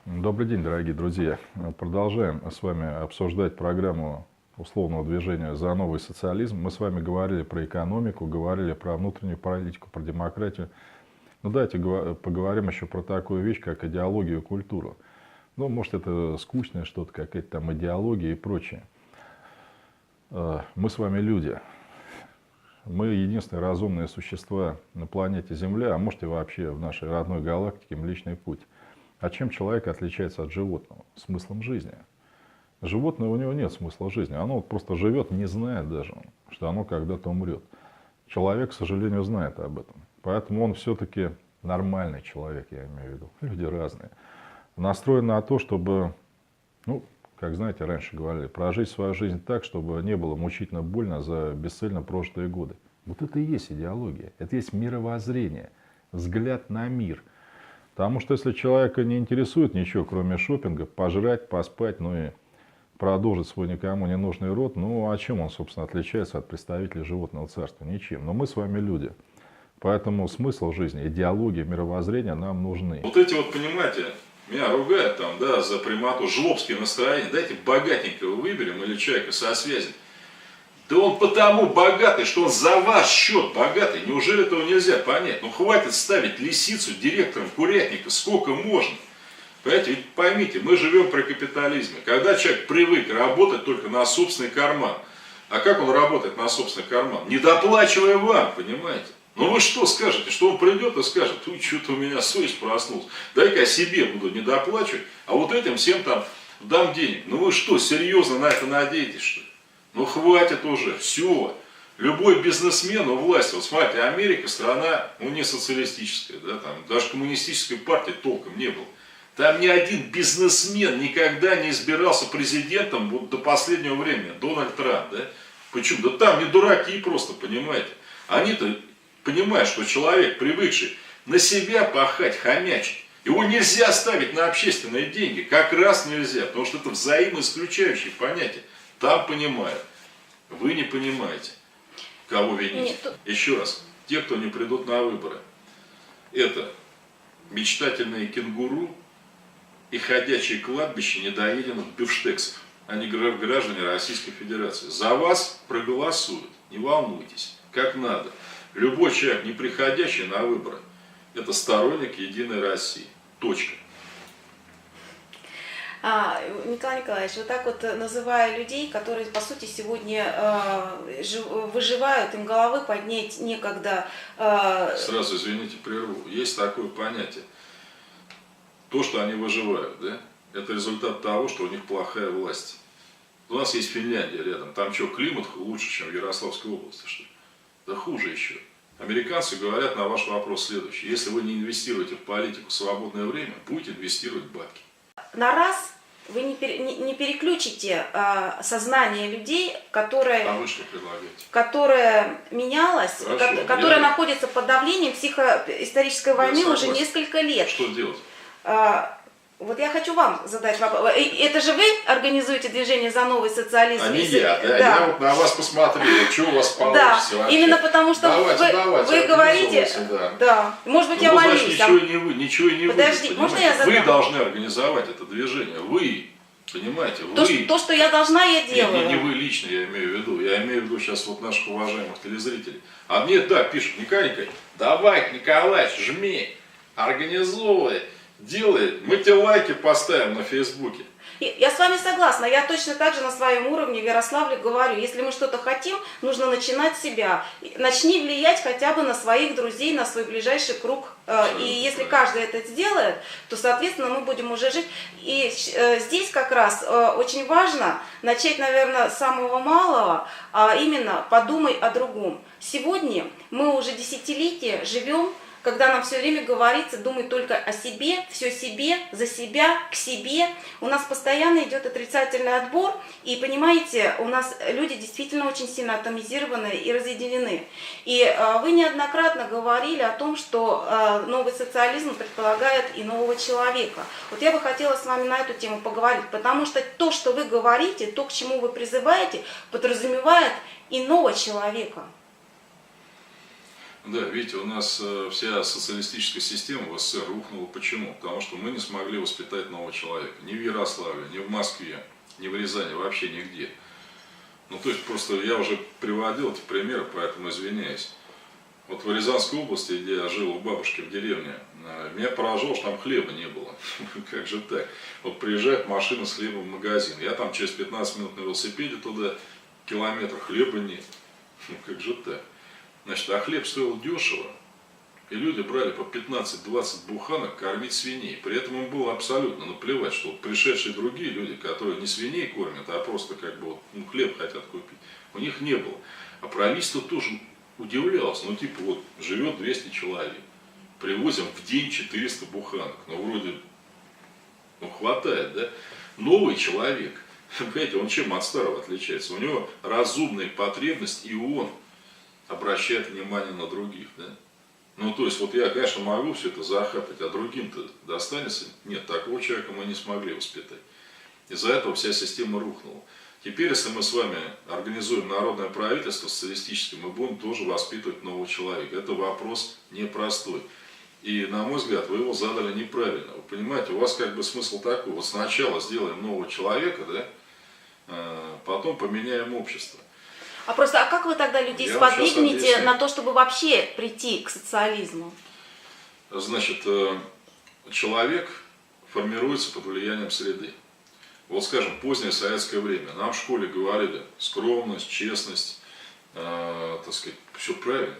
Добрый день, дорогие друзья. Продолжаем с вами обсуждать программу условного движения «За новый социализм». Мы с вами говорили про экономику, говорили про внутреннюю политику, про демократию. Ну, давайте поговорим еще про такую вещь, как идеологию и культуру. Ну, может, это скучное что-то, какая-то там идеология и прочее. Мы с вами люди. Мы единственные разумные существа на планете Земля, а может и вообще в нашей родной галактике Млечный Путь. А чем человек отличается от животного? Смыслом жизни. Животное, у него нет смысла жизни. Оно вот просто живет, не зная даже, что оно когда-то умрет. Человек, к сожалению, знает об этом. Поэтому он все-таки нормальный человек, я имею в виду. Люди разные. Настроен на то, чтобы, ну, как знаете, раньше говорили, прожить свою жизнь так, чтобы не было мучительно больно за бесцельно прожитые годы. Вот это и есть идеология. Это есть мировоззрение, взгляд на мир. Потому что если человека не интересует ничего, кроме шопинга, пожрать, поспать, ну и продолжить свой никому не нужный род, ну а чем он, собственно, отличается от представителей животного царства? Ничем. Но мы с вами люди. Поэтому смысл жизни, идеология, мировоззрение нам нужны. Вот эти вот, понимаете, меня ругают там, да, за прямоту, жлобские настроения. Дайте богатенького выберем или человека со связью. Да он потому богатый, что он за ваш счет богатый. Неужели этого нельзя понять? Ну хватит ставить лисицу директором курятника, сколько можно. Понимаете, ведь поймите, мы живем при капитализме. Когда человек привык работать только на собственный карман. А как он работает на собственный карман? Не доплачивая вам, понимаете? Ну вы что скажете? Что он придет и скажет: ой, что-то у меня совесть проснулась. Дай-ка я себе буду не доплачивать, а вот этим всем там дам денег. Ну вы что, серьезно на это надеетесь, что ли? Ну хватит уже, все. Любой бизнесмен у власти, вот смотрите, Америка страна, ну не социалистическая, да, там даже коммунистической партии толком не было. Там ни один бизнесмен никогда не избирался президентом вот до последнего времени, Дональд Трамп, да. Почему? Да там не дураки просто, понимаете. Они-то понимают, что человек, привыкший на себя пахать, хомячить, его нельзя ставить на общественные деньги, как раз нельзя, потому что это взаимоисключающие понятия. Там понимают, вы не понимаете, кого винить. Еще раз, те, кто не придут на выборы, это мечтательные кенгуру и ходячие кладбища недоеденных бифштексов. Они граждане Российской Федерации. За вас проголосуют, не волнуйтесь, как надо. Любой человек, не приходящий на выборы, это сторонник Единой России. Точка. Николай Николаевич, вот так вот называя людей, которые по сути сегодня выживают, им головы поднять некогда. Сразу, извините, прерву. Есть такое понятие. То, что они выживают, да, это результат того, что у них плохая власть. У нас есть Финляндия рядом. Там что, климат лучше, чем в Ярославской области, что ли? Да хуже еще. Американцы говорят на ваш вопрос следующий. Если вы не инвестируете в политику в свободное время, будете инвестировать бабки. На раз вы не переключите сознание людей, которое, а вы что предлагаете? Которое менялось, Хорошо, которое находится под давлением психоисторической войны уже несколько лет. Что делать? Вот я хочу вам задать вопрос. Это же вы организуете движение «За новый социализм»? А не я, да. Я вот на вас посмотрел, что у вас получится. Да, именно потому что вы говорите, да, может быть, я молюсь. Ничего и не вы. Подожди, можно я задам? Вы должны организовать это движение, вы, понимаете, вы. То, что я должна, я делаю. Не вы лично, я имею в виду. Я имею в виду сейчас вот наших уважаемых телезрителей. А мне, да, пишут: Николай Николаевич, давай, Николаевич, жми, организовывай. Делай, мы тебе лайки поставим на Фейсбуке. Я с вами согласна, я точно так же на своем уровне в Ярославле говорю, если мы что-то хотим, нужно начинать с себя. Начни влиять хотя бы на своих друзей, на свой ближайший круг. И если каждый это сделает, то, соответственно, мы будем уже жить. И здесь как раз очень важно начать, наверное, с самого малого, а именно подумай о другом. Сегодня мы уже десятилетия живем, когда нам все время говорится: думай только о себе, все себе, за себя, к себе. У нас постоянно идет отрицательный отбор. И понимаете, у нас люди действительно очень сильно атомизированы и разъединены. И вы неоднократно говорили о том, что новый социализм предполагает и нового человека. Вот я бы хотела с вами на эту тему поговорить, потому что то, что вы говорите, то, к чему вы призываете, подразумевает иного человека. Да, видите, у нас вся социалистическая система в СССР рухнула. Почему? Потому что мы не смогли воспитать нового человека. Ни в Ярославле, ни в Москве, ни в Рязани, вообще нигде. Ну, то есть, просто я уже приводил эти примеры, поэтому извиняюсь. Вот в Рязанской области, где я жил у бабушки в деревне, меня поражало, что там хлеба не было. Как же так? Вот приезжает машина с хлебом в магазин. Я там через 15 минут на велосипеде туда, километр, хлеба нет. Ну, как же так? Значит, а хлеб стоил дешево, и люди брали по 15-20 буханок кормить свиней. При этом им было абсолютно наплевать, что вот пришедшие другие люди, которые не свиней кормят, а просто как бы вот, ну, хлеб хотят купить, у них не было. А правительство тоже удивлялось, ну типа вот живет 200 человек, привозим в день 400 буханок, ну вроде ну, хватает, да? Новый человек, понимаете, он чем от старого отличается? У него разумная потребность, и он обращает внимание на других, да? Ну, то есть, вот я, конечно, могу все это захапать, а другим-то достанется? Нет, такого человека мы не смогли воспитать. Из-за этого вся система рухнула. Теперь, если мы с вами организуем народное правительство социалистическое, мы будем тоже воспитывать нового человека. Это вопрос непростой. И, на мой взгляд, вы его задали неправильно. Вы понимаете, у вас как бы смысл такой. Вот сначала сделаем нового человека, да, потом поменяем общество. А просто, а как вы тогда людей Я вам сейчас сподвигнете объясню. на то, чтобы вообще прийти к социализму? Значит, человек формируется под влиянием среды. Вот, скажем, позднее советское время. Нам в школе говорили скромность, честность, так сказать, все правильно.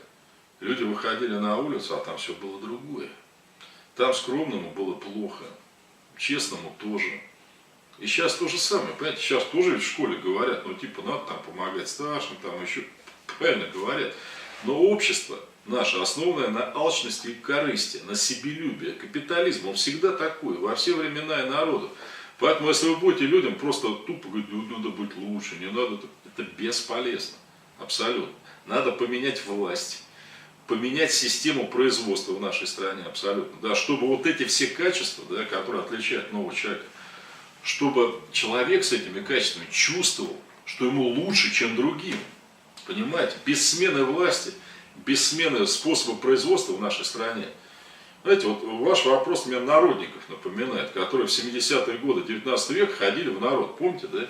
Люди выходили на улицу, а там все было другое. Там скромному было плохо, честному тоже. И сейчас то же самое, понимаете, сейчас тоже ведь в школе говорят, ну типа надо там помогать старшим, там еще правильно говорят. Но общество наше, основанное на алчности и корысти, на себелюбии, капитализм, он всегда такой, во все времена и народы. Поэтому, если вы будете людям просто тупо говорить, ну, надо быть лучше, не надо, это бесполезно, абсолютно. Надо поменять власть, поменять систему производства в нашей стране, абсолютно, да, чтобы вот эти все качества, да, которые отличают нового человека, чтобы человек с этими качествами чувствовал, что ему лучше, чем другим. Понимаете, без смены власти, без смены способа производства в нашей стране. Знаете, вот ваш вопрос мне народников напоминает, которые в 70-е годы 19 века ходили в народ, помните, да?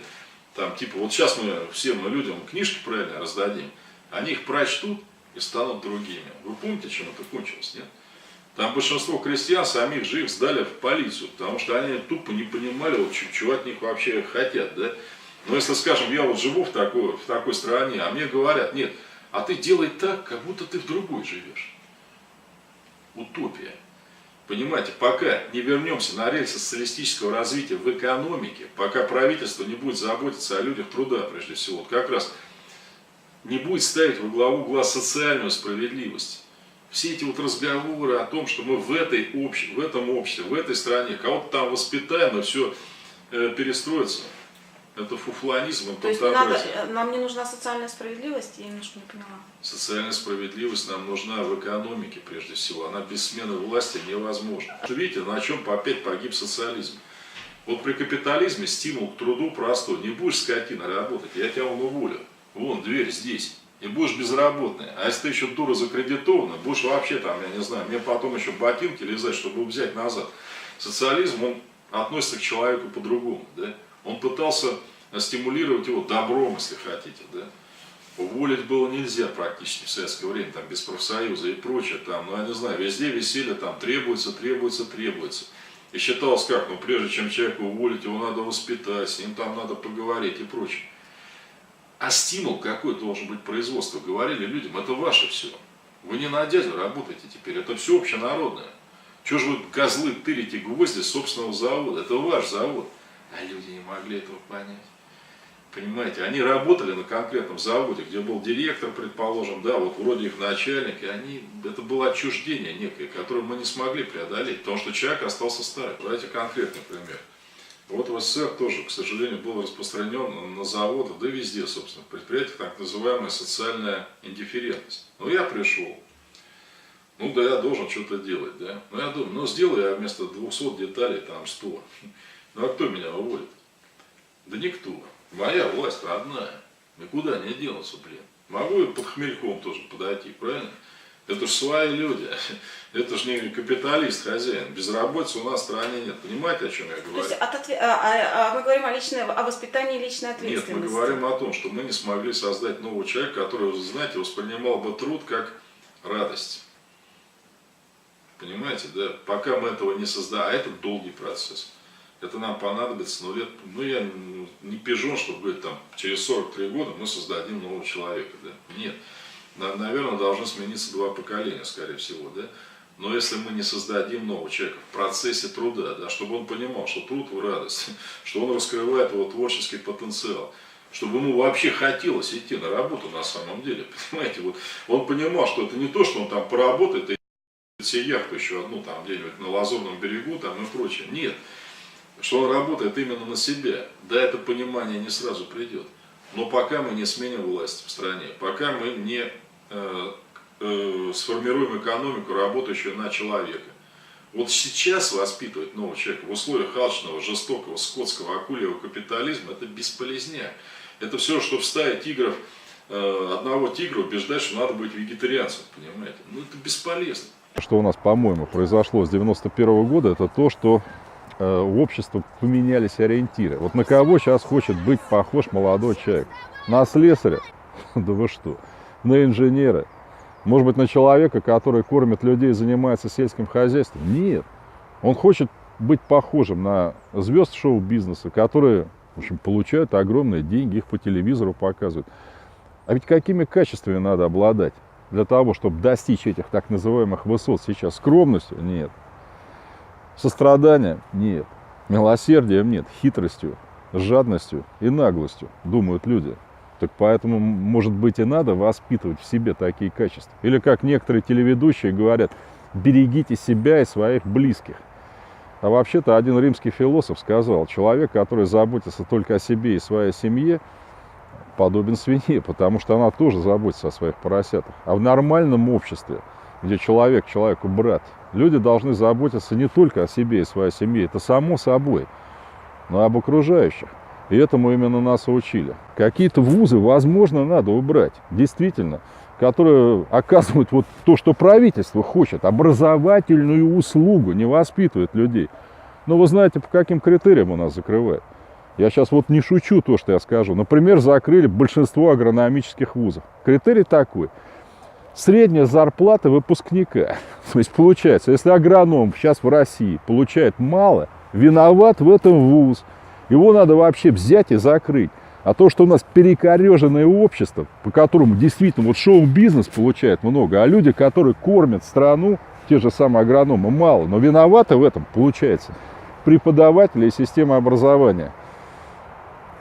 Там типа, вот сейчас мы всем людям книжки правильно раздадим, они их прочтут и станут другими. Вы помните, чем это кончилось, нет? Там большинство крестьян самих же их сдали в полицию, потому что они тупо не понимали, вот, чего от них вообще хотят, да? Но если, скажем, я вот живу в такой стране, а мне говорят, нет, а ты делай так, как будто ты в другой живешь. Утопия. Понимаете, пока не вернемся на рельсы социалистического развития в экономике, пока правительство не будет заботиться о людях труда, прежде всего, вот как раз не будет ставить во главу угла социальную справедливость. Все эти вот разговоры о том, что мы в этом обществе, в этой стране кого-то там воспитаем, и все перестроится. Это фуфланизм, это То есть нам не нужна социальная справедливость? Я немножко не поняла. Социальная справедливость нам нужна в экономике, прежде всего. Она без смены власти невозможна. Видите, на чем опять погиб социализм. Вот при капитализме стимул к труду простой. Не будешь, скотина, работать, я тебя уволю. Вон, дверь здесь. И будешь безработный. А если ты еще дура закредитована, будешь вообще там, я не знаю, мне потом еще ботинки лизать, чтобы взять назад. Социализм, он относится к человеку по-другому. Да? Он пытался стимулировать его добром, если хотите. Да? Уволить было нельзя практически в советское время, там, без профсоюза и прочее. Там, ну, я не знаю, везде висели, там, требуется. И считалось как, ну, прежде чем человека уволить, его надо воспитать, с ним там надо поговорить и прочее. А стимул какой должен быть производство? Говорили людям, это ваше все. Вы не на дядю работаете теперь, это все общенародное. Чего же вы, козлы, тырите гвозди собственного завода? Это ваш завод. А люди не могли этого понять. Понимаете, они работали на конкретном заводе, где был директор, предположим, да, вот вроде их начальник, и это было отчуждение некое, которое мы не смогли преодолеть, потому что человек остался старым. Давайте конкретный пример. Вот в СССР тоже, к сожалению, был распространен на заводах, да везде, собственно, в предприятиях так называемая социальная индифферентность. Ну, я пришел, ну, да, я должен что-то делать, да. Ну, я думаю, ну, сделаю я вместо 200 деталей там 100. Ну, а кто меня уволит? Да никто. Моя власть родная. Никуда не денутся, блин. Могу и под хмельком тоже подойти, правильно? Это же свои люди. Это же не капиталист, хозяин. Безработицы у нас в стране нет. Понимаете, о чем я То говорю? есть мы говорим о воспитании личной Нет, ответственности. мы говорим о том, что мы не смогли создать нового человека, который, знаете, воспринимал бы труд как радость. Понимаете, да? Пока мы этого не создаем, а это долгий процесс. Это нам понадобится, лет, я не пижон, чтобы говорить, там, через 43 года мы создадим нового человека, да? Нет. Наверное, должны смениться 2 поколения, скорее всего, да? Но если мы не создадим нового человека в процессе труда, да, чтобы он понимал, что труд в радость, что он раскрывает его творческий потенциал, чтобы ему вообще хотелось идти на работу на самом деле, понимаете, вот он понимал, что это не то, что он там поработает и себе яхту еще одну там где-нибудь на Лазурном берегу там и прочее, нет, что он работает именно на себя, да, это понимание не сразу придет, но пока мы не сменим власть в стране, пока мы не сформируем экономику, работающую на человека. Вот сейчас воспитывать нового человека в условиях алчного, жестокого, скотского, акульего капитализма, это бесполезняк. Это все, что вставить тигров, одного тигра убеждать, что надо быть вегетарианцем, понимаете? Ну это бесполезно. Что у нас, по-моему, произошло с 91 года, это то, что у общества поменялись ориентиры. Вот на кого сейчас хочет быть похож молодой человек? На слесаря? Да вы что? На инженера? Может быть, на человека, который кормит людей и занимается сельским хозяйством? Нет. Он хочет быть похожим на звезд шоу-бизнеса, которые, в общем, получают огромные деньги, их по телевизору показывают. А ведь какими качествами надо обладать для того, чтобы достичь этих так называемых высот сейчас? Скромностью? Нет. Состраданием? Нет. Милосердием? Нет. Хитростью, жадностью и наглостью, думают люди. Так поэтому, может быть, и надо воспитывать в себе такие качества. Или, как некоторые телеведущие говорят, берегите себя и своих близких. А вообще-то один римский философ сказал, человек, который заботится только о себе и своей семье, подобен свинье, потому что она тоже заботится о своих поросятах. А в нормальном обществе, где человек человеку брат, люди должны заботиться не только о себе и своей семье, это само собой, но и об окружающих. И этому именно нас и учили. Какие-то вузы, возможно, надо убрать, действительно, которые оказывают вот то, что правительство хочет, образовательную услугу, не воспитывает людей. Но вы знаете, по каким критериям у нас закрывают? Я сейчас вот не шучу то, что я скажу. Например, закрыли большинство агрономических вузов. Критерий такой. Средняя зарплата выпускника. То есть получается, если агроном сейчас в России получает мало, виноват в этом вуз. Его надо вообще взять и закрыть. А то, что у нас перекореженное общество, по которому действительно вот шоу-бизнес получает много, а люди, которые кормят страну, те же самые агрономы, мало. Но виноваты в этом, получается, преподаватели и система образования.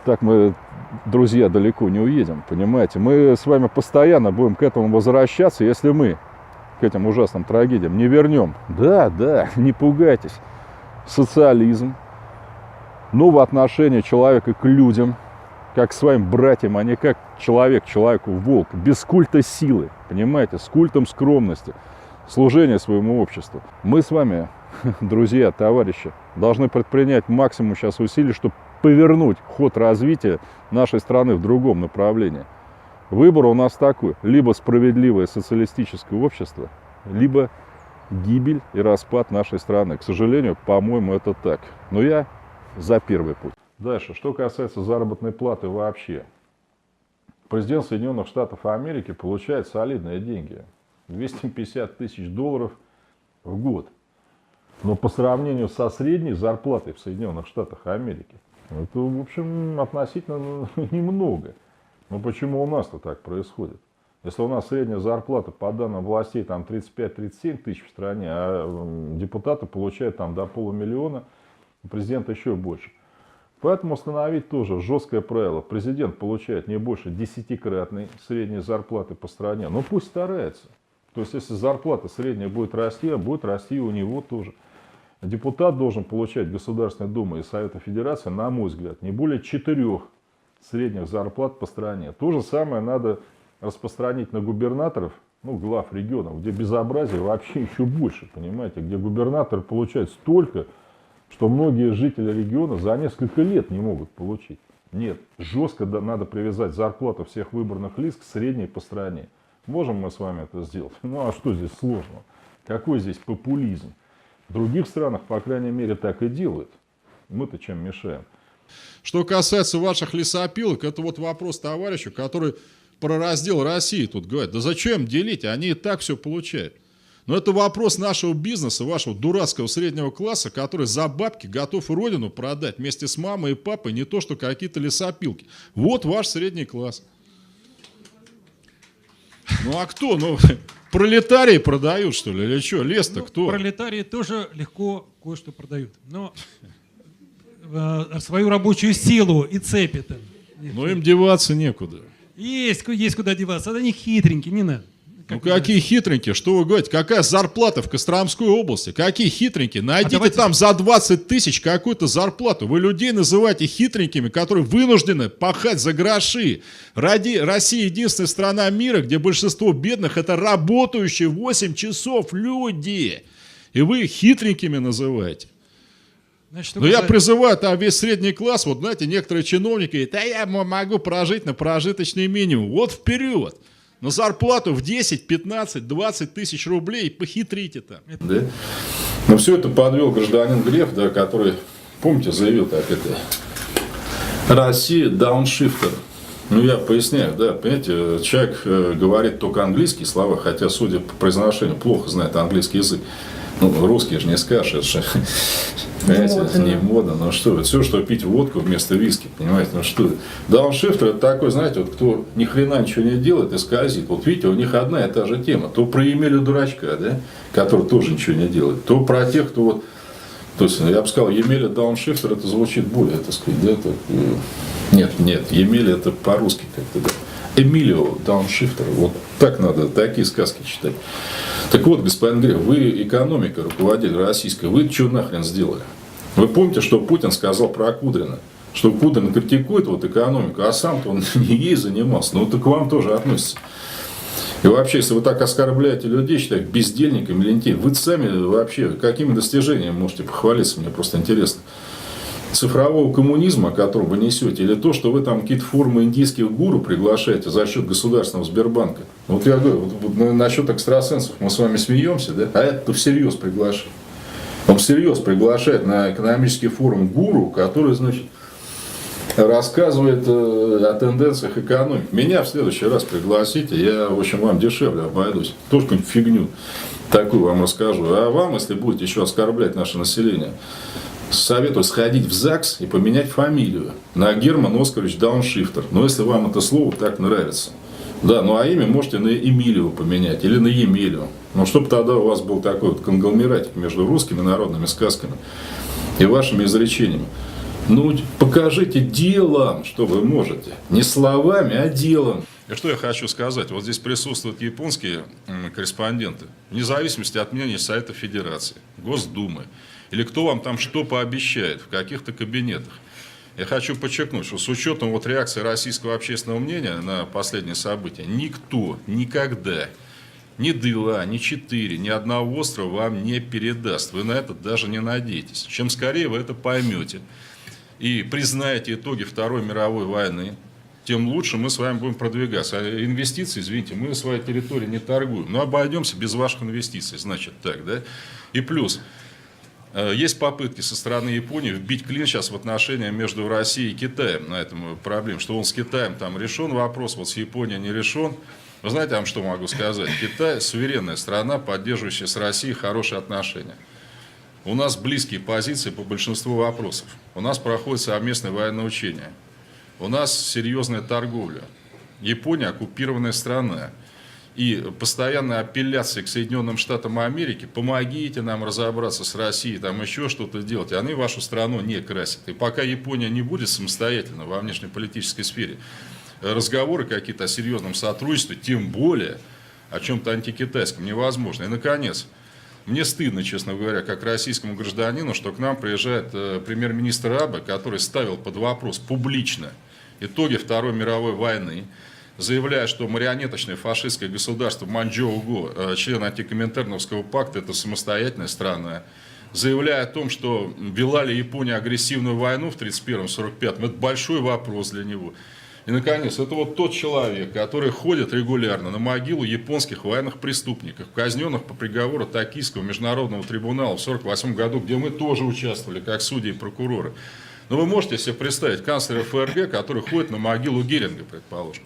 Так мы, друзья, далеко не уедем, понимаете. Мы с вами постоянно будем к этому возвращаться, если мы к этим ужасным трагедиям не вернем. Да, не пугайтесь. Социализм. Новое отношение человека к людям, как к своим братьям, а не как человек человеку волк, без культа силы, понимаете, с культом скромности, служения своему обществу. Мы с вами, друзья, товарищи, должны предпринять максимум сейчас усилий, чтобы повернуть ход развития нашей страны в другом направлении. Выбор у нас такой: либо справедливое социалистическое общество, либо гибель и распад нашей страны. К сожалению, по-моему, это так. Но я за первый путь. Дальше, что касается заработной платы вообще. Президент Соединенных Штатов Америки получает солидные деньги. 250 тысяч долларов в год. Но по сравнению со средней зарплатой в Соединенных Штатах Америки, это, в общем, относительно немного. Но почему у нас-то так происходит? Если у нас средняя зарплата, по данным властей, там 35-37 тысяч в стране, а депутаты получают там до $500 000, президент еще больше. Поэтому установить тоже жесткое правило. Президент получает не больше 10-кратной средней зарплаты по стране. Но пусть старается. То есть, если зарплата средняя будет расти, а будет расти и у него тоже. Депутат должен получать Государственной Думы и Совета Федерации, на мой взгляд, не более 4 средних зарплат по стране. То же самое надо распространить на губернаторов, глав регионов, где безобразие вообще еще больше, понимаете, где губернатор получает столько, что многие жители региона за несколько лет не могут получить. Нет, жестко надо привязать зарплату всех выборных лиц к средней по стране. Можем мы с вами это сделать? Ну а что здесь сложного? Какой здесь популизм? В других странах, по крайней мере, так и делают. Мы-то чем мешаем? Что касается ваших лесопилок, это вот вопрос товарищу, который про раздел России тут говорит. Да зачем делить? Они и так все получают. Но это вопрос нашего бизнеса, вашего дурацкого среднего класса, который за бабки готов родину продать вместе с мамой и папой, не то что какие-то лесопилки. Вот ваш средний класс. Ну а кто? Ну, пролетарии продают, что ли, или что? Лес-то кто? Пролетарии тоже легко кое-что продают. Но свою рабочую силу и цепи-то. Ну им деваться некуда. Есть куда деваться. Это они хитренькие, не надо. Ну какие хитренькие, что вы говорите? Какая зарплата в Костромской области? Какие хитренькие? Найдите давайте... там за 20 тысяч какую-то зарплату. Вы людей называете хитренькими, которые вынуждены пахать за гроши. Россия единственная страна мира, где большинство бедных это работающие 8 часов люди. И вы их хитренькими называете. Значит, Но я призываю там весь средний класс, вот знаете, некоторые чиновники говорят, а я могу прожить на прожиточный минимум. Вот вперед! На зарплату в 10, 15, 20 тысяч рублей похитрите там. Да? Но все это подвел гражданин Греф, да, который, помните, заявил так это. Россия дауншифтер. Ну, я поясняю, да, понимаете, человек говорит только английские слова, хотя, судя по произношению, плохо знает английский язык. Ну, русский же не скажешь, понимаете, не мода, ну что, все, что пить водку вместо виски, понимаете, ну что. Дауншифтер это такой, знаете, вот кто ни хрена ничего не делает и скользит. Вот видите, у них одна и та же тема. То про Емеля дурачка, да, который тоже ничего не делает, то про тех, кто вот, то есть, я бы сказал, Емеля дауншифтер, это звучит более, так сказать, да, так, нет, Емеля это по-русски как-то, да. Эмилио дауншифтер, вот так надо, такие сказки читать. Так вот, господин Греф, вы экономика, руководитель российской, вы что нахрен сделали? Вы помните, что Путин сказал про Кудрина? Что Кудрин критикует вот экономику, а сам-то он не ей занимался. Ну, так к вам тоже относится. И вообще, если вы так оскорбляете людей, считаете бездельниками, лентяями, вы сами вообще какими достижениями можете похвалиться, мне просто интересно. Цифрового коммунизма, который вы несете, или то, что вы там какие-то формы индийских гуру приглашаете за счет государственного Сбербанка. Вот я говорю, вот насчет экстрасенсов мы с вами смеемся, да? А это всерьез приглашает. Он всерьез приглашает на экономический форум гуру, который, значит, рассказывает о тенденциях экономики. Меня в следующий раз пригласите, я, в общем, вам дешевле обойдусь. Тоже какую-нибудь фигню такую вам расскажу. А вам, если будете еще оскорблять наше население, советую сходить в ЗАГС и поменять фамилию на Герман Оскарович Дауншифтер. Но если вам это слово так нравится. Да, ну а имя можете на Эмилию поменять или на Емелию. Ну, чтобы тогда у вас был такой вот конгломератик между русскими народными сказками и вашими изречениями. Ну, покажите делом, что вы можете. Не словами, а делом. И что я хочу сказать. Вот здесь присутствуют японские корреспонденты. Вне зависимости от мнения Совета Федерации, Госдумы. Или кто вам там что пообещает в каких-то кабинетах. Я хочу подчеркнуть, что с учетом вот реакции российского общественного мнения на последние события, никто никогда ни ДЛА, ни 4, ни одного острова вам не передаст. Вы на это даже не надеетесь. Чем скорее вы это поймете и признаете итоги Второй мировой войны, тем лучше мы с вами будем продвигаться. А инвестиции, извините, мы на своей территории не торгуем. Но обойдемся без ваших инвестиций, значит так, да? И плюс... Есть попытки со стороны Японии вбить клин сейчас в отношения между Россией и Китаем на этом проблеме. Что он с Китаем там решен вопрос, вот с Японией не решен. Вы знаете, я вам что могу сказать? Китай суверенная страна, поддерживающая с Россией хорошие отношения. У нас близкие позиции по большинству вопросов. У нас проходит совместное военное учение. У нас серьезная торговля. Япония оккупированная страна. И постоянная апелляция к Соединенным Штатам Америки, помогите нам разобраться с Россией, там еще что-то делать, они вашу страну не красят. И пока Япония не будет самостоятельно во внешнеполитической сфере, разговоры какие-то о серьезном сотрудничестве, тем более о чем-то антикитайском, невозможно. И, наконец, мне стыдно, честно говоря, как российскому гражданину, что к нам приезжает премьер-министр Абе, который ставил под вопрос публично итоги Второй мировой войны, заявляя, что марионеточное фашистское государство Маньчжоу-Го, член антикоминтерновского пакта, это самостоятельная страна, заявляя о том, что вела ли Япония агрессивную войну в 1931-1945, это большой вопрос для него. И, наконец, это вот тот человек, который ходит регулярно на могилу японских военных преступников, казненных по приговору Токийского международного трибунала в 1948 году, где мы тоже участвовали, как судьи и прокуроры. Но вы можете себе представить канцлера ФРГ, который ходит на могилу Геринга, предположим,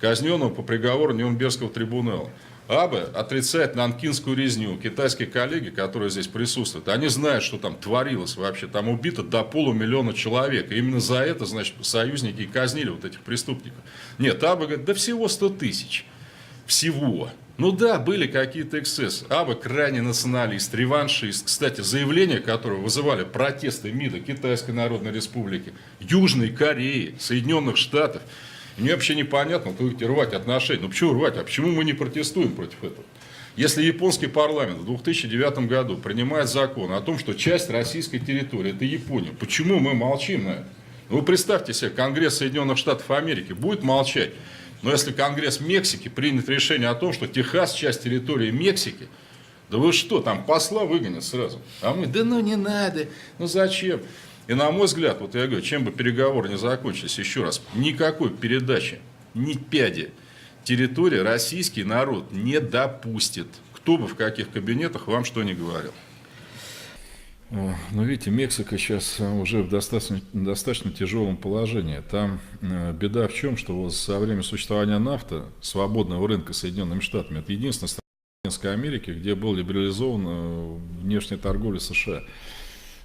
казненного по приговору Нюрнбергского трибунала. Абе отрицает нанкинскую резню. Китайские коллеги, которые здесь присутствуют, они знают, что там творилось вообще. Там убито до 500 000 человек. И именно за это, значит, союзники и казнили вот этих преступников. Нет, Абе говорит, да всего 100 000. Всего. Ну да, были какие-то эксцессы. Абе крайне националист, реваншист. Кстати, заявления которого вызывали протесты МИДа Китайской Народной Республики, Южной Кореи, Соединенных Штатов. И мне вообще непонятно, вы будете рвать отношения. Ну почему рвать? А почему мы не протестуем против этого? Если японский парламент в 2009 году принимает закон о том, что часть российской территории – это Япония, почему мы молчим на это? Ну, вы представьте себе, Конгресс Соединенных Штатов Америки будет молчать. Но если Конгресс Мексики примет решение о том, что Техас – часть территории Мексики, да вы что, там посла выгонят сразу. А мы, да ну не надо, ну зачем? И на мой взгляд, вот я говорю, чем бы переговоры не закончились, еще раз, никакой передачи, ни пяди территории российский народ не допустит. Кто бы в каких кабинетах вам что ни говорил. Но видите, Мексика сейчас уже в достаточно тяжелом положении. Там беда в чем, что вот со времени существования нафта, свободного рынка Соединенными Штатами, это единственная страна Латинской Америки, где был либерализован внешняя торговля США.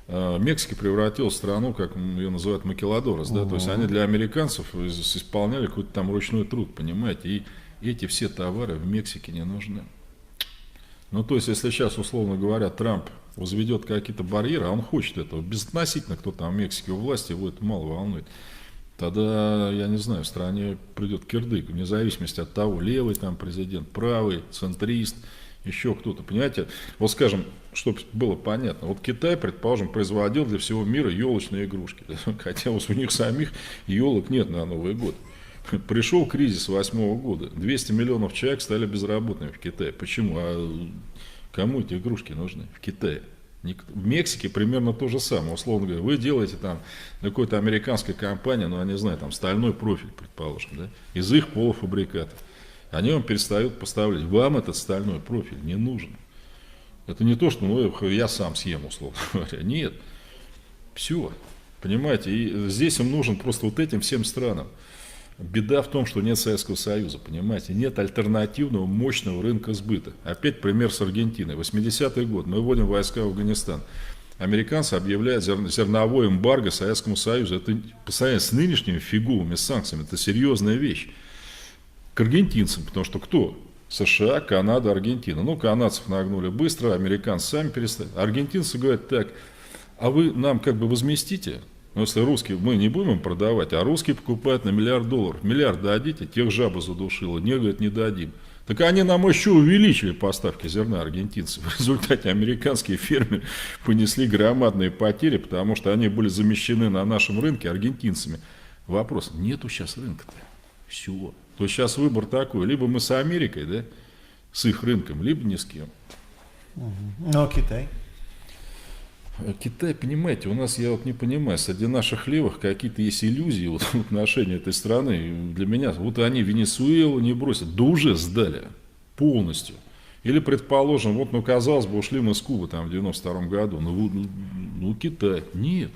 Мексика превратилась в страну, как ее называют, макеладорос, да, то есть они для американцев исполняли какой-то там ручной труд, понимаете, и эти все товары в Мексике не нужны. Ну, то есть, если сейчас, условно говоря, Трамп возведет какие-то барьеры, а он хочет этого, безотносительно, кто там в Мексике у власти, его это мало волнует, тогда, я не знаю, в стране придет кирдык, вне зависимости от того, левый там президент, правый, центрист, еще кто-то, понимаете, вот скажем, чтобы было понятно, вот Китай, предположим, производил для всего мира елочные игрушки, хотя у них самих елок нет на Новый год. Пришел кризис 2008 года, 200 миллионов человек стали безработными в Китае. Почему? А кому эти игрушки нужны в Китае? В Мексике примерно то же самое. Условно говоря, вы делаете там какой-то американской компании, ну, я не знаю, там стальной профиль, предположим, да, из их полуфабрикатов. Они вам перестают поставлять. Вам этот стальной профиль не нужен. Это не то, что ну, я сам съем, условно говоря. Нет. Все. Понимаете, и здесь им нужен просто вот этим всем странам. Беда в том, что нет Советского Союза, понимаете, нет альтернативного мощного рынка сбыта. Опять пример с Аргентиной. 80-й год, мы вводим войска в Афганистан. Американцы объявляют зерновой эмбарго Советскому Союзу. Это по сравнению с нынешними фиговыми санкциями, это серьезная вещь. К аргентинцам, потому что кто? США, Канада, Аргентина. Ну, канадцев нагнули быстро, американцы сами перестали. Аргентинцы говорят, так, а вы нам как бы возместите? Ну, если русские, мы не будем им продавать, а русские покупают на $1 миллиард. Миллиард дадите, тех жаба задушила. Не, говорят, не дадим. Так они нам еще увеличили поставки зерна аргентинцев. В результате американские фермеры понесли громадные потери, потому что они были замещены на нашем рынке аргентинцами. Вопрос, нету сейчас рынка-то. Все. То есть сейчас выбор такой, либо мы с Америкой, да, с их рынком, либо ни с кем. Ну, а Китай? Китай, понимаете, у нас, я вот не понимаю, среди наших левых какие-то есть иллюзии вот, в отношении этой страны. Для меня, вот они Венесуэлу не бросят, да уже сдали полностью. Или, предположим, вот, ну, казалось бы, ушли мы с Кубы там в 92-м году, ну, Китай, нет.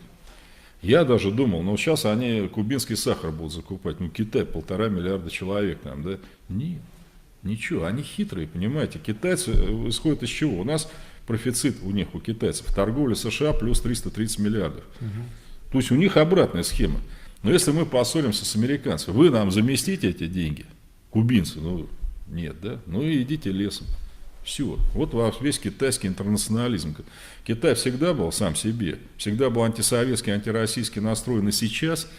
Я даже думал, ну, сейчас они кубинский сахар будут закупать, ну, Китай, 1,5 миллиарда человек там, да, нет, ничего, они хитрые, понимаете, китайцы исходят из чего? У нас профицит у них, у китайцев, торговля США плюс 330 миллиардов. То есть у них обратная схема. Но если мы поссоримся с американцами, вы нам заместите эти деньги, кубинцы, ну нет, да, ну и идите лесом. Все. Вот весь китайский интернационализм. Китай всегда был сам себе, всегда был антисоветский, антироссийский настроен и сейчас.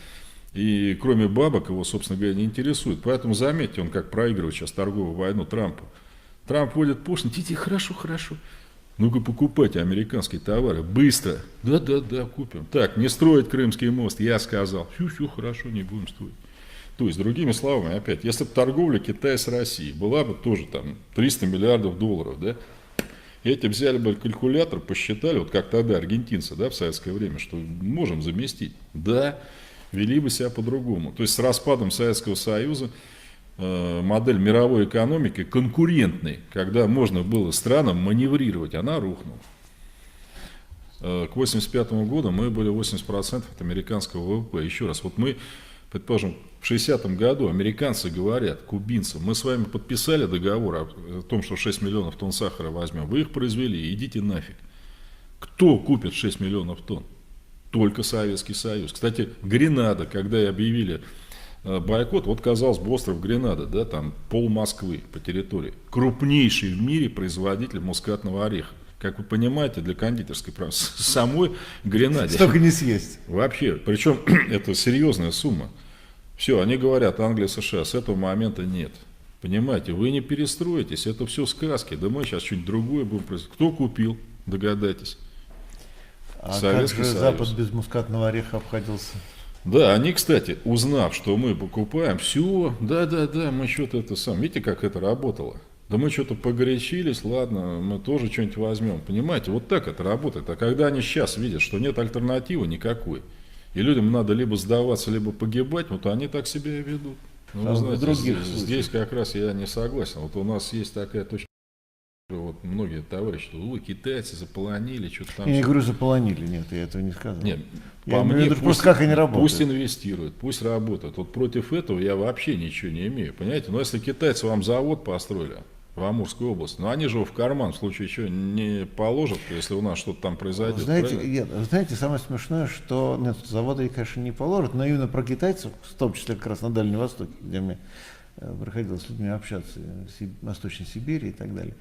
И кроме бабок его, собственно говоря, не интересует. Поэтому заметьте, он как проигрывает сейчас торговую войну Трампу. Трамп вводит пошлины, хорошо. Ну-ка покупайте американские товары, быстро. Да, купим. Так, не строить Крымский мост, я сказал. Все, хорошо, не будем строить. То есть, другими словами, опять, если бы торговля Китая с Россией была бы тоже там 300 миллиардов долларов, да, эти взяли бы калькулятор, посчитали, вот как тогда аргентинцы, да, в советское время, что можем заместить. Да, вели бы себя по-другому. То есть с распадом Советского Союза модель мировой экономики конкурентной, когда можно было странам маневрировать, она рухнула. К 1985 году мы были 80% от американского ВВП. Еще раз, вот мы, предположим, в 60-м году американцы говорят кубинцам: мы с вами подписали договор о том, что 6 миллионов тонн сахара возьмем, вы их произвели, идите нафиг. Кто купит 6 миллионов тонн? Только Советский Союз. Кстати, Гренада, когда и объявили бойкот, вот, казалось бы, остров Гренада, да, там пол Москвы по территории. Крупнейший в мире производитель мускатного ореха. Как вы понимаете, для кондитерской промышленности самой Гренаде. Столько не съесть. Вообще, причем это серьезная сумма. Все, они говорят, Англия, США, с этого момента нет. Понимаете, вы не перестроитесь, это все сказки. Да мы сейчас что-нибудь другое будем производить. Кто купил? Догадайтесь. А Советский как же Союз. Запад без мускатного ореха обходился? Да, они, кстати, узнав, что мы покупаем, все, да, мы что-то это сам. Видите, как это работало? Да мы что-то погорячились, ладно, мы тоже что-нибудь возьмем. Понимаете, вот так это работает. А когда они сейчас видят, что нет альтернативы никакой, и людям надо либо сдаваться, либо погибать, вот они так себя и ведут. Ну, вы знаете, других здесь как раз я не согласен. Вот у нас есть такая точка, вот многие товарищи, что китайцы заполонили, что-то там. Я не говорю заполонили, нет, я этого не сказал. Нет, Я по имею в мне, виду, просто как они работают. Пусть инвестируют, пусть работают. Вот против этого я вообще ничего не имею, понимаете? Но если китайцы вам завод построили в Амурской области, но они же его в карман в случае чего не положат, если у нас что-то там произойдет. Знаете, самое смешное, что нет, заводы, конечно, не положат, но именно про китайцев, в том числе как раз на Дальнем Востоке, где мне приходилось с людьми общаться, в Восточной Сибири и так далее.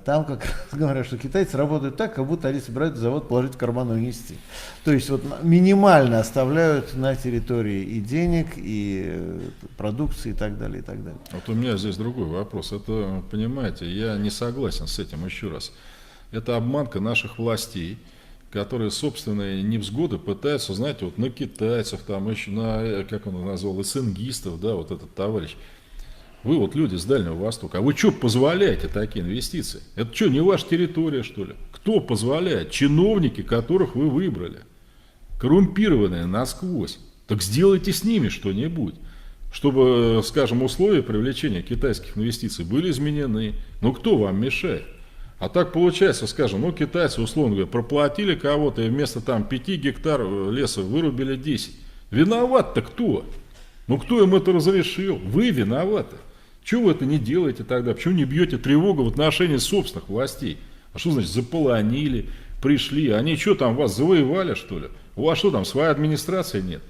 Там как раз говорят, что китайцы работают так, как будто они собираются завод положить в карман и унести. То есть вот минимально оставляют на территории и денег, и продукции, и так далее, и так далее. Вот у меня здесь другой вопрос. Это, понимаете, я не согласен с этим еще раз. Это обманка наших властей, которые собственные невзгоды пытаются, знаете, вот на китайцев, там еще на, как он назвал, СНГистов, да, вот этот товарищ. Вы вот люди с Дальнего Востока, а вы что позволяете такие инвестиции? Это что, не ваша территория, что ли? Кто позволяет? Чиновники, которых вы выбрали. Коррумпированные насквозь. Так сделайте с ними что-нибудь, чтобы, скажем, условия привлечения китайских инвестиций были изменены. Ну кто вам мешает? А так получается, скажем, ну китайцы, условно говоря, проплатили кого-то и вместо там 5 гектар леса вырубили 10. Виноват-то кто? Ну кто им это разрешил? Вы виноваты. Чего вы это не делаете тогда? Почему не бьете тревогу в отношении собственных властей? А что значит заполонили, пришли? Они что там, вас завоевали, что ли? У вас что там, своей администрации нет?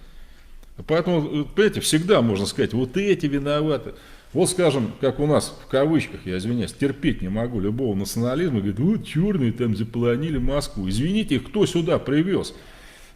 Поэтому, понимаете, всегда можно сказать, вот эти виноваты. Вот скажем, как у нас, в кавычках, я извиняюсь, терпеть не могу любого национализма, говорит, вот черные там заполонили Москву. Извините, их кто сюда привез?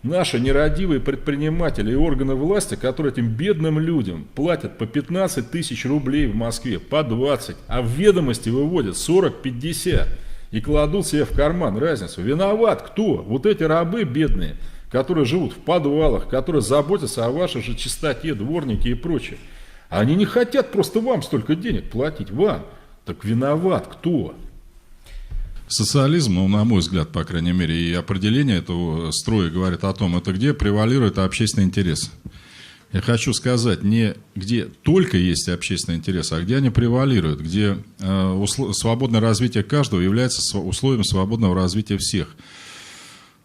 Наши нерадивые предприниматели и органы власти, которые этим бедным людям платят по 15 тысяч рублей в Москве, по 20, а в ведомости выводят 40-50 и кладут себе в карман разницу. Виноват кто? Вот эти рабы бедные, которые живут в подвалах, которые заботятся о вашей же чистоте, дворники и прочее. Они не хотят просто вам столько денег платить, вам. Так виноват кто? Социализм, ну, на мой взгляд, по крайней мере, и определение этого строя говорит о том, это где превалирует общественный интерес. Я хочу сказать, не где только есть общественный интерес, а где они превалируют, где свободное развитие каждого является условием свободного развития всех.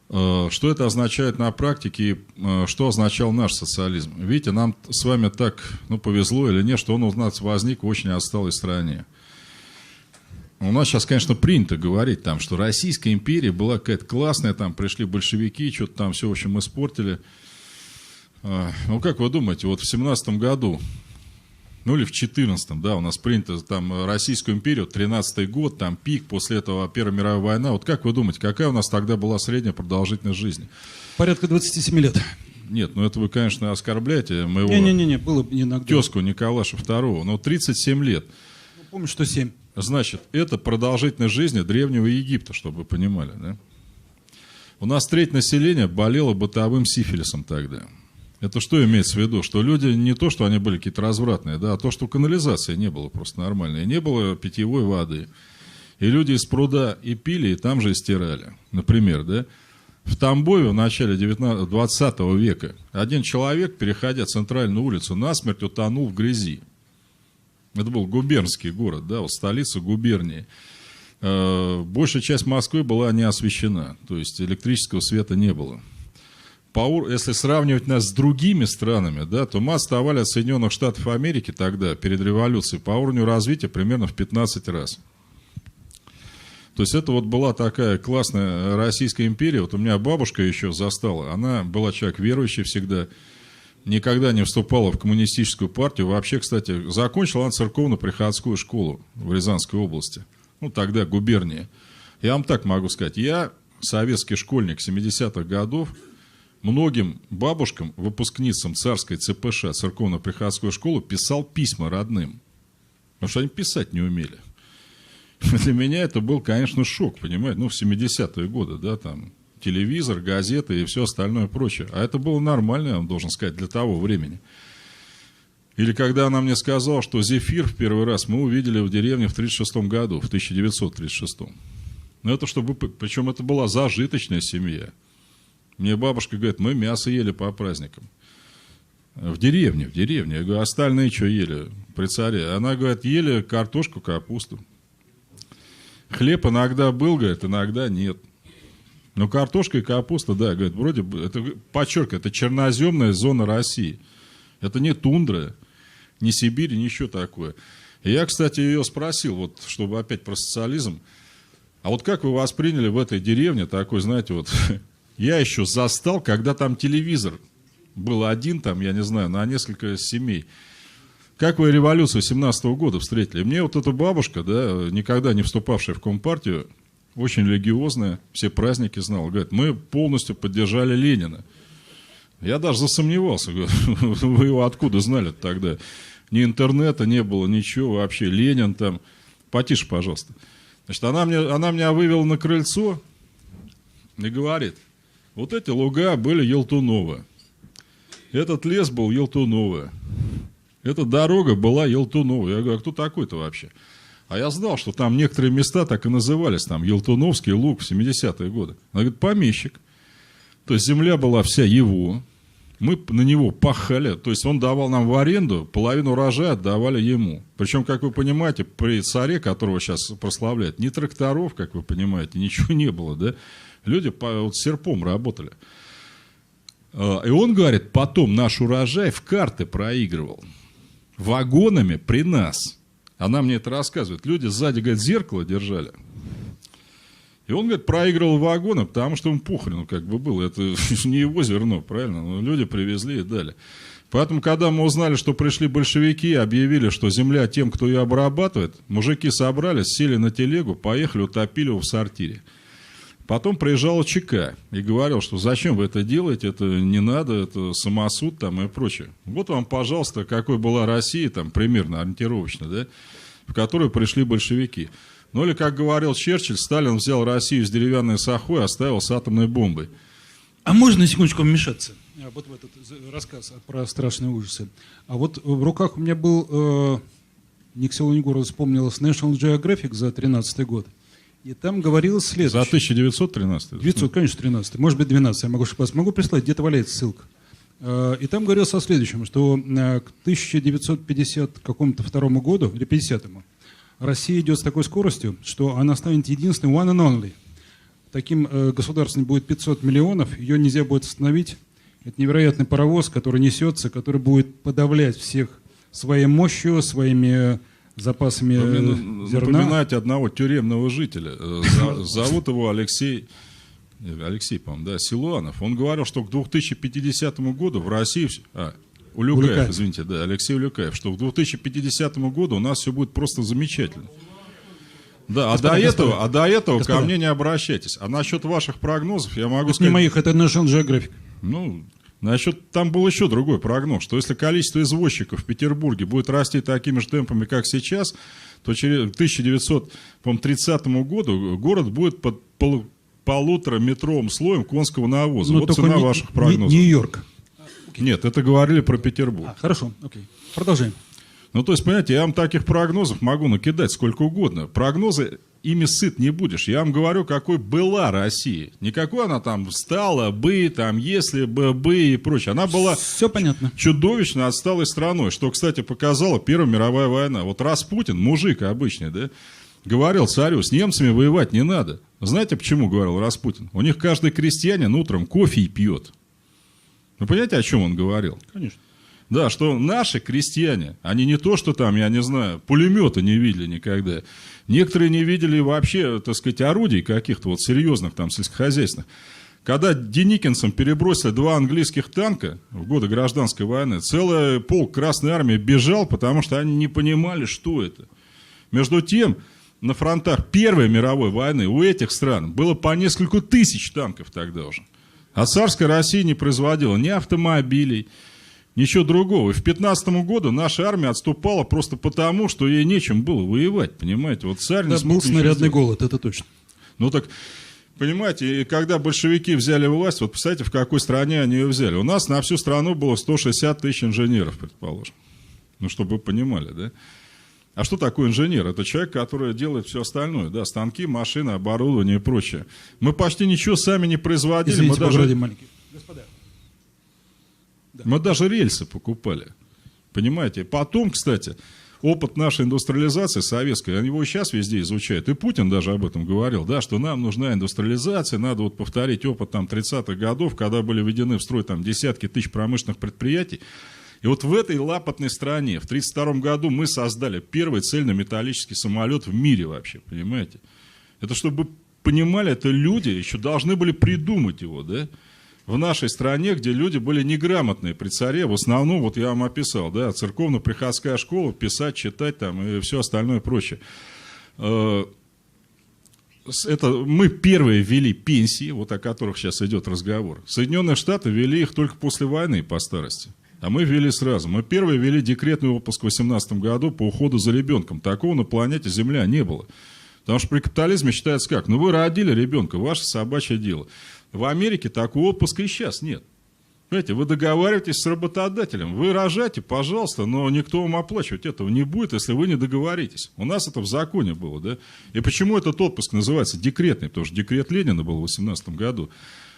Что это означает на практике, что означал наш социализм? Видите, нам с вами так повезло или нет, что он у нас возник в очень отсталой стране. У нас сейчас, конечно, принято говорить, там, что Российская империя была какая-то классная, там пришли большевики, что-то там все, в общем, испортили. Ну, как вы думаете, вот в 17-м году, ну или в 14-м, да, у нас принято там Российскую империю, 13-й год, там пик, после этого Первая мировая война. Вот как вы думаете, какая у нас тогда была средняя продолжительность жизни? Порядка 27 лет. Нет, ну это вы, конечно, оскорбляете моего Не-не-не, было бы иногда. тезку Николаша II, но 37 лет. Помню, что 7. Значит, это продолжительность жизни Древнего Египта, чтобы вы понимали, да? У нас треть населения болело бытовым сифилисом тогда. Это что имеется в виду? Что люди не то, что они были какие-то развратные, да, а то, что канализации не было просто нормальной, не было питьевой воды. И люди из пруда и пили, и там же и стирали, например, да? В Тамбове в начале 20 века один человек, переходя центральную улицу, насмерть утонул в грязи. Это был губернский город, да, вот столица губернии. Большая часть Москвы была не освещена, то есть электрического света не было. Если сравнивать нас с другими странами, да, то мы отставали от Соединенных Штатов Америки тогда, перед революцией, по уровню развития примерно в 15 раз. То есть это вот была такая классная Российская империя. Вот у меня бабушка еще застала, она была человек верующий всегда, никогда не вступала в коммунистическую партию. Вообще, кстати, закончила она церковно-приходскую школу в Рязанской области. Ну, тогда губерния. Я вам так могу сказать, я советский школьник 70-х годов, многим бабушкам, выпускницам царской ЦПШ, церковно-приходской школы, писал письма родным. Потому что они писать не умели. Для меня это был, конечно, шок, понимаете, ну, в 70-е годы, да, там, телевизор, газеты и все остальное прочее. А это было нормально, я вам должен сказать, для того времени. Или когда она мне сказала, что зефир в первый раз мы увидели в деревне в 1936 году, в 1936. Ну, это чтобы, причем это была зажиточная семья. Мне бабушка говорит, мы мясо ели по праздникам. В деревне. Я говорю, остальные что ели при царе? Она говорит, ели картошку, капусту. Хлеб иногда был, говорит, иногда нет. Но картошка и капуста, да, говорит, вроде бы, это, подчеркиваю, это черноземная зона России. Это не тундра, не Сибирь, ничего такое. И я, кстати, ее спросил, вот, чтобы опять про социализм. А вот как вы восприняли в этой деревне такой, знаете, вот, я еще застал, когда там телевизор был один, там, я не знаю, на несколько семей. Как вы революцию 17-го года встретили? Мне вот эта бабушка, да, никогда не вступавшая в Компартию, очень религиозная, все праздники знала, говорит, мы полностью поддержали Ленина. Я даже засомневался, говорю, вы его откуда знали тогда? Ни интернета не было, ничего вообще, Ленин там. Потише, пожалуйста. Значит, она меня вывела на крыльцо и говорит, вот эти луга были Елтунова, этот лес был Елтунова. Эта дорога была Елтунова. Я говорю, а кто такой-то вообще? А я знал, что там некоторые места так и назывались, там, Елтуновский луг в 70-е годы. Она говорит, помещик. То есть земля была вся его. Мы на него пахали. То есть он давал нам в аренду, половину урожая отдавали ему. Причем, как вы понимаете, при царе, которого сейчас прославляют, ни тракторов, как вы понимаете, ничего не было, да? Люди вот серпом работали. И он говорит, потом наш урожай в карты проигрывал. Вагонами при нас. Она мне это рассказывает. Люди сзади, говорит, зеркало держали. И он, говорит, проигрывал вагоны, потому что ему похрен, как бы было. Это не его зерно, правильно? Но люди привезли и дали. Поэтому, когда мы узнали, что пришли большевики и объявили, что земля тем, кто ее обрабатывает, мужики собрались, сели на телегу, поехали, утопили его в сортире. Потом приезжал ЧК и говорил, что зачем вы это делаете, это не надо, это самосуд там и прочее. Вот вам, пожалуйста, какой была Россия, там примерно ориентировочно, да, в которую пришли большевики. Ну или, как говорил Черчилль, Сталин взял Россию с деревянной сахой, оставил с атомной бомбой. А можно на секундочку вмешаться? Вот в этот рассказ про страшные ужасы. А вот в руках у меня был, ни к селу, ни к городу вспомнилось, National Geographic за 13-й год. И там говорилось следующее. За 1913? 900, конечно, 13. Может быть, 12. Я могу ошибаться. Могу прислать, где-то валяется ссылка. И там говорилось о следующем, что к 1950 какому-то второму году, или 50-му, Россия идет с такой скоростью, что она станет единственной one and only. Таким государством будет 500 миллионов, ее нельзя будет остановить. Это невероятный паровоз, который несется, который будет подавлять всех своей мощью, своими запасами зерна. Напоминаете одного тюремного жителя. Зовут его Алексей, по-моему, да, Силуанов. Он говорил, что к 2050 году в России... Улюкаев, извините, да, Алексей Улюкаев, что к 2050 году у нас все будет просто замечательно. Да, а до этого ко мне не обращайтесь. А насчет ваших прогнозов я могу сказать... Не моих, это National Geographic. Ну, там был еще другой прогноз, что если количество извозчиков в Петербурге будет расти такими же темпами, как сейчас, то к 1930 году город будет под 1,5-метровым слоем конского навоза. Но вот цена ваших прогнозов. Нью-Йорк. Нет, это говорили про Петербург. Хорошо, окей. Продолжаем. Ну, то есть, понимаете, я вам таких прогнозов могу накидать сколько угодно. Прогнозы, ими сыт не будешь. Я вам говорю, какой была Россия. Никакой она там стала бы, там, если бы и прочее. Она была Все понятно. чудовищно отсталой страной, что, кстати, показала Первая мировая война. Вот Распутин, мужик обычный, да, говорил царю, с немцами воевать не надо. Знаете, почему говорил Распутин? У них каждый крестьянин утром кофе и пьет. Вы понимаете, о чем он говорил? Конечно. Да, что наши крестьяне, они не то, что там, я не знаю, пулемета не видели никогда. Некоторые не видели вообще, так сказать, орудий каких-то вот серьезных там сельскохозяйственных. Когда деникинцам перебросили 2 английских танка в годы гражданской войны, целый полк Красной Армии бежал, потому что они не понимали, что это. Между тем, на фронтах Первой мировой войны у этих стран было по несколько тысяч танков тогда уже. А царская Россия не производила ни автомобилей, ничего другого. И в 15 году наша армия отступала просто потому, что ей нечем было воевать, понимаете. Вот царь не Да, смог был ничего снарядный сделать. голод, это точно. Ну так, понимаете, и когда большевики взяли власть, вот представьте, в какой стране они ее взяли. У нас на всю страну было 160 тысяч инженеров, предположим. Ну, чтобы вы понимали, да. А что такое инженер? Это человек, который делает все остальное, да, станки, машины, оборудование и прочее. Мы почти ничего сами не производили. Извините, Мы даже... пожалуйста, маленький. Господа. Мы даже рельсы покупали. Понимаете? Потом, кстати, опыт нашей индустриализации советской, его и сейчас везде изучают. И Путин даже об этом говорил, да, что нам нужна индустриализация, надо вот повторить опыт там 30-х годов, когда были введены в строй там десятки тысяч промышленных предприятий. И вот в этой лапотной стране в 1932 году мы создали первый цельнометаллический самолет в мире вообще, понимаете? Это чтобы вы понимали, это люди еще должны были придумать его, да? В нашей стране, где люди были неграмотные при царе, в основном, вот я вам описал, да, церковно-приходская школа, писать, читать там и все остальное прочее. Это мы первые ввели пенсии, вот о которых сейчас идет разговор. Соединенные Штаты ввели их только после войны по старости. А мы ввели сразу. Мы первые ввели декретный отпуск в 2018 году по уходу за ребенком. Такого на планете Земля не было. Потому что при капитализме считается как? Ну вы родили ребенка, ваше собачье дело. В Америке такого отпуска и сейчас нет. Понимаете, вы договариваетесь с работодателем. Вы рожайте, пожалуйста, но никто вам оплачивать этого не будет, если вы не договоритесь. У нас это в законе было, да? И почему этот отпуск называется декретный? Потому что декрет Ленина был в 2018 году.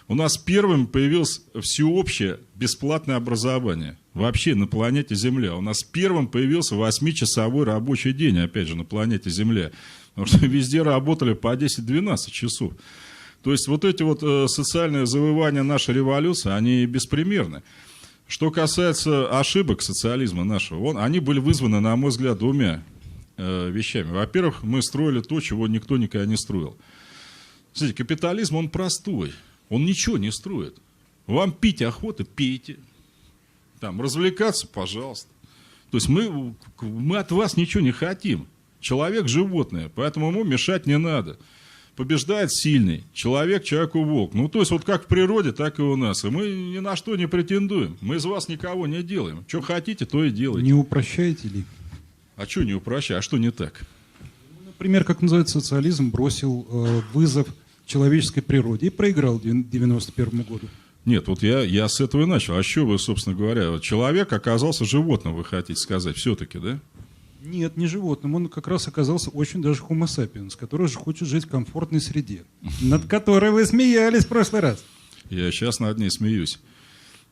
У нас первым появилось всеобщее бесплатное образование. Вообще на планете Земля. У нас первым появился 8-часовой рабочий день, опять же, на планете Земля. Потому что везде работали по 10-12 часов. То есть вот эти вот социальные завоевания нашей революции, они беспримерны. Что касается ошибок социализма нашего, они были вызваны, на мой взгляд, 2 вещами. Во-первых, мы строили то, чего никто никогда не строил. Смотрите, капитализм, он простой. Он ничего не строит. Вам пить охота, пейте. Там, развлекаться, пожалуйста. То есть мы от вас ничего не хотим. Человек – животное, поэтому ему мешать не надо. Побеждает сильный. Человек человеку волк. Ну, то есть, вот как в природе, так и у нас. И мы ни на что не претендуем. Мы из вас никого не делаем. Что хотите, то и делайте. Не упрощаете ли? А что не упрощай? А что не так? Например, как называется, социализм бросил вызов человеческой природе и проиграл к 1991 году. Нет, вот я с этого и начал. А что вы, собственно говоря, вот человек оказался животным, вы хотите сказать, все-таки, да? Нет, не животным. Он как раз оказался очень даже homo sapiens, который же хочет жить в комфортной среде, над которой вы смеялись в прошлый раз. Я сейчас над ней смеюсь.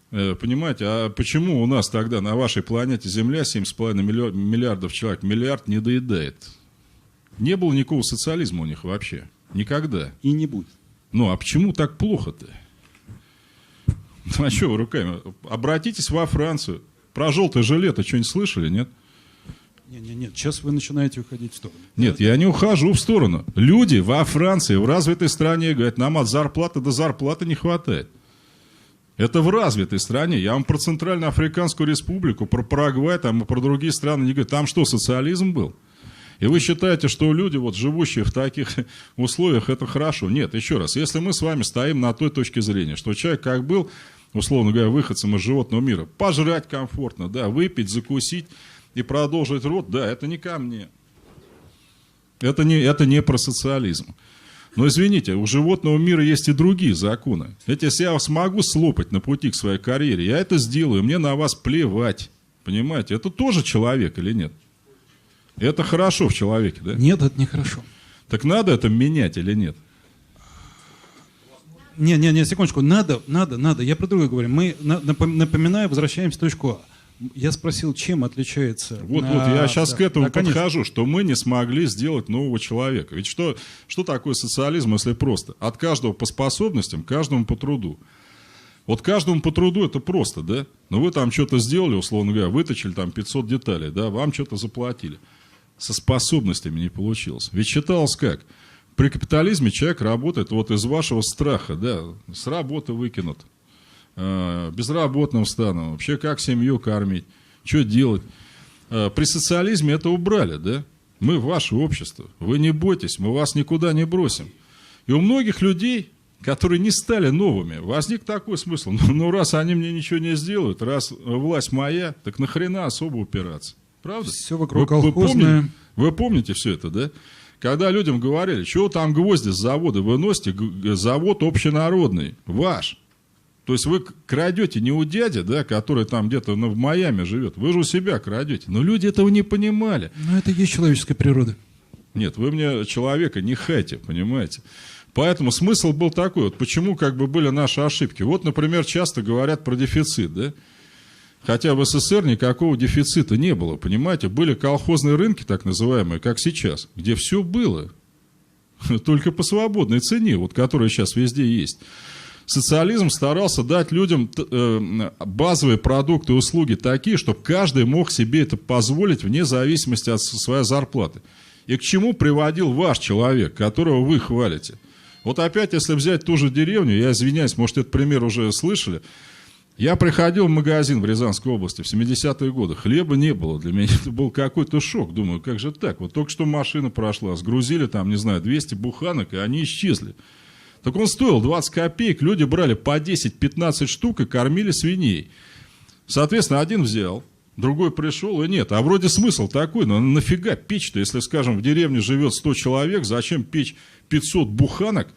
Понимаете, а почему у нас тогда на вашей планете Земля 7,5 миллиардов человек, миллиард не доедает? Не было никакого социализма у них вообще. Никогда. И не будет. Ну, а почему так плохо-то? Ну, а что вы руками? Обратитесь во Францию. Про желтый жилет что-нибудь слышали, нет? Нет, сейчас вы начинаете уходить в сторону. Нет, я не ухожу в сторону. Люди во Франции, в развитой стране, говорят, нам от зарплаты до зарплаты не хватает. Это в развитой стране. Я вам про Центральноафриканскую республику, про Парагвай, там, и про другие страны не говорю. Там что, социализм был? И вы считаете, что люди, вот, живущие в таких условиях, это хорошо? Нет, еще раз, если мы с вами стоим на той точке зрения, что человек как был, условно говоря, выходцем из животного мира, пожрать комфортно, да, выпить, закусить и продолжить род, да, это не ко мне. Это не про социализм. Но извините, у животного мира есть и другие законы. Если я смогу слопать на пути к своей карьере, я это сделаю, мне на вас плевать. понимаете? Это тоже человек или нет? Это хорошо в человеке, да? Нет, это нехорошо. Так надо это менять или нет? Не, секундочку. Надо. Я про другое говорю. Мы, напоминаю, возвращаемся в точку А. Я спросил, чем отличается... Вот, я сейчас к этому конечно. подхожу, что мы не смогли сделать нового человека. Ведь что такое социализм, если просто? От каждого по способностям, каждому по труду. Вот каждому по труду это просто, да? Но вы там что-то сделали, условно говоря, выточили там 500 деталей, да, вам что-то заплатили. Со способностями не получилось. Ведь считалось как? При капитализме человек работает вот из вашего страха, да, с работы выкинут. Безработным стану, вообще как семью кормить, что делать. При социализме это убрали, да? Мы ваше общество, вы не бойтесь, мы вас никуда не бросим. И у многих людей, которые не стали новыми, возник такой смысл, ну раз они мне ничего не сделают, раз власть моя, так нахрена особо упираться, правда? Все вокруг колхозное. Вы помните все это, да? Когда людям говорили, что там гвозди с завода выносите, завод общенародный, ваш. То есть вы крадете не у дяди, да, который там где-то в Майами живет, вы же у себя крадете. Но люди этого не понимали. Но это и есть человеческая природа. Нет, вы мне человека не хайте, понимаете. Поэтому смысл был такой, вот почему как бы были наши ошибки. Вот, например, часто говорят про дефицит, да. Хотя в СССР никакого дефицита не было, понимаете. Были колхозные рынки, так называемые, как сейчас, где все было. Только по свободной цене, вот которая сейчас везде есть. Социализм старался дать людям базовые продукты и услуги такие, чтобы каждый мог себе это позволить вне зависимости от своей зарплаты. И к чему приводил ваш человек, которого вы хвалите? Вот опять, если взять ту же деревню, я извиняюсь, может, этот пример уже слышали. Я приходил в магазин в Рязанской области в 70-е годы, хлеба не было. Для меня это был какой-то шок. Думаю, как же так? Вот только что машина прошла, сгрузили там, не знаю, 200 буханок, и они исчезли. Так он стоил 20 копеек, люди брали по 10-15 штук и кормили свиней. Соответственно, один взял, другой пришел, и нет. А вроде смысл такой, но нафига печь-то, если, скажем, в деревне живет 100 человек, зачем печь 500 буханок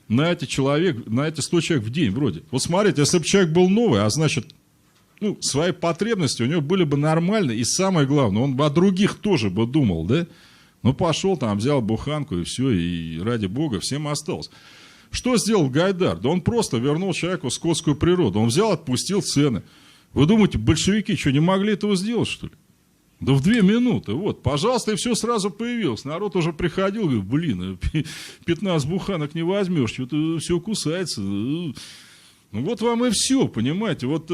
на эти 100 человек в день вроде? Вот смотрите, если бы человек был новый, а значит, свои потребности у него были бы нормальные, и самое главное, он бы о других тоже бы думал, да? Ну, пошел там, взял буханку, и все, и ради бога, всем осталось. Что сделал Гайдар? Да он просто вернул человеку скотскую природу. Он взял, отпустил цены. Вы думаете, большевики что, не могли этого сделать, что ли? Да в 2 минуты. Вот, пожалуйста, и все сразу появилось. Народ уже приходил, говорит, 15 буханок не возьмешь, что-то все кусается. Ну вот вам и все, понимаете. Вот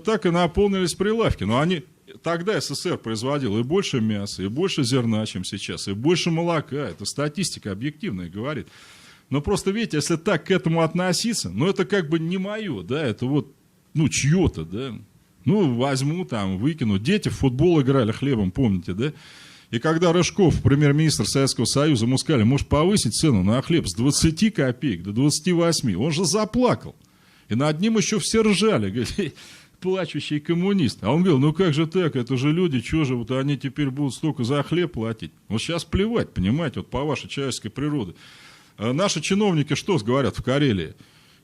так и наполнились прилавки. Но тогда СССР производил и больше мяса, и больше зерна, чем сейчас, и больше молока. Это статистика объективная говорит. Но просто, видите, если так к этому относиться, это как бы не мое, да, это вот, чье-то, да. Возьму там, выкину. Дети в футбол играли хлебом, помните, да? И когда Рыжков, премьер-министр Советского Союза, ему сказали, может повысить цену на хлеб с 20 копеек до 28, он же заплакал. И над ним еще все ржали, говорит, плачущий коммунист. А он говорил, как же так, это же люди, что же, вот они теперь будут столько за хлеб платить. Вот сейчас плевать, понимаете, вот по вашей человеческой природе. Наши чиновники что говорят в Карелии?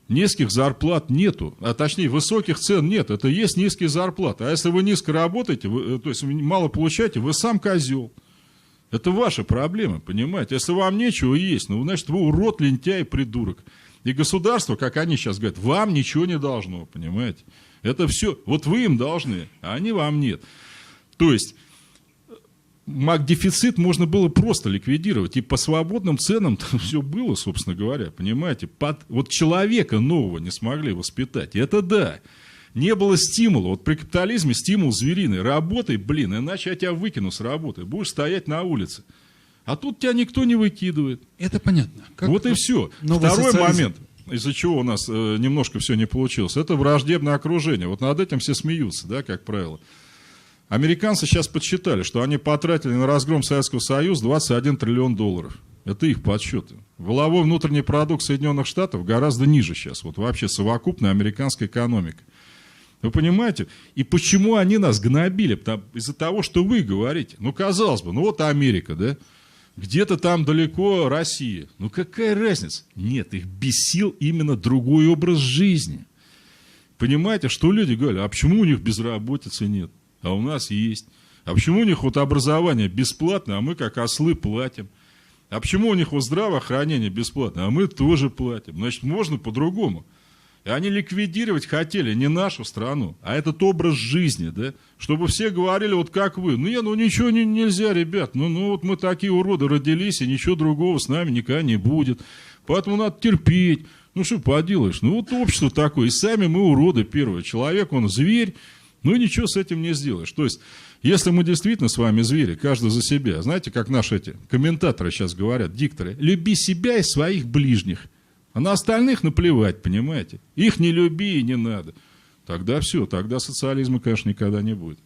Низких зарплат нету, а точнее высоких цен нет, это есть низкие зарплаты. А если вы низко работаете, то есть мало получаете, вы сам козел. Это ваши проблемы, понимаете. Если вам нечего есть, значит вы урод, лентяй, придурок. И государство, как они сейчас говорят, вам ничего не должно, понимаете. Это все, вот вы им должны, а они вам нет. То есть дефицит можно было просто ликвидировать. И по свободным ценам там все было, собственно говоря, понимаете. Вот человека нового не смогли воспитать. Это да. Не было стимула. Вот при капитализме стимул звериный. Работай, иначе я тебя выкину с работы. Будешь стоять на улице. А тут тебя никто не выкидывает. Это понятно. Вот и все. Второй момент, из-за чего у нас немножко все не получилось, это враждебное окружение. Вот над этим все смеются, да, как правило. Американцы сейчас подсчитали, что они потратили на разгром Советского Союза 21 триллион долларов. Это их подсчеты. Валовой внутренний продукт Соединенных Штатов гораздо ниже сейчас. Вот вообще совокупная американская экономика. Вы понимаете? И почему они нас гнобили? Из-за того, что вы говорите. Казалось бы, вот Америка, да? Где-то там далеко Россия. Какая разница? Нет, их бесил именно другой образ жизни. Понимаете, что люди говорят, а почему у них безработицы нет? а у нас есть. А почему у них вот образование бесплатно, а мы как ослы платим? А почему у них вот здравоохранение бесплатно, а мы тоже платим? Значит, можно по-другому. И они ликвидировать хотели не нашу страну, а этот образ жизни, да? Чтобы все говорили, вот как вы. Ну ничего нельзя, ребят. Ну вот мы такие уроды родились, и ничего другого с нами никогда не будет. Поэтому надо терпеть. Ну что поделаешь? Ну вот общество такое, и сами мы уроды первые. Человек, он зверь, ну и ничего с этим не сделаешь. То есть, если мы действительно с вами звери, каждый за себя, знаете, как наши эти комментаторы сейчас говорят, дикторы, люби себя и своих ближних, а на остальных наплевать, понимаете? Их не люби и не надо. Тогда все, тогда социализма, конечно, никогда не будет.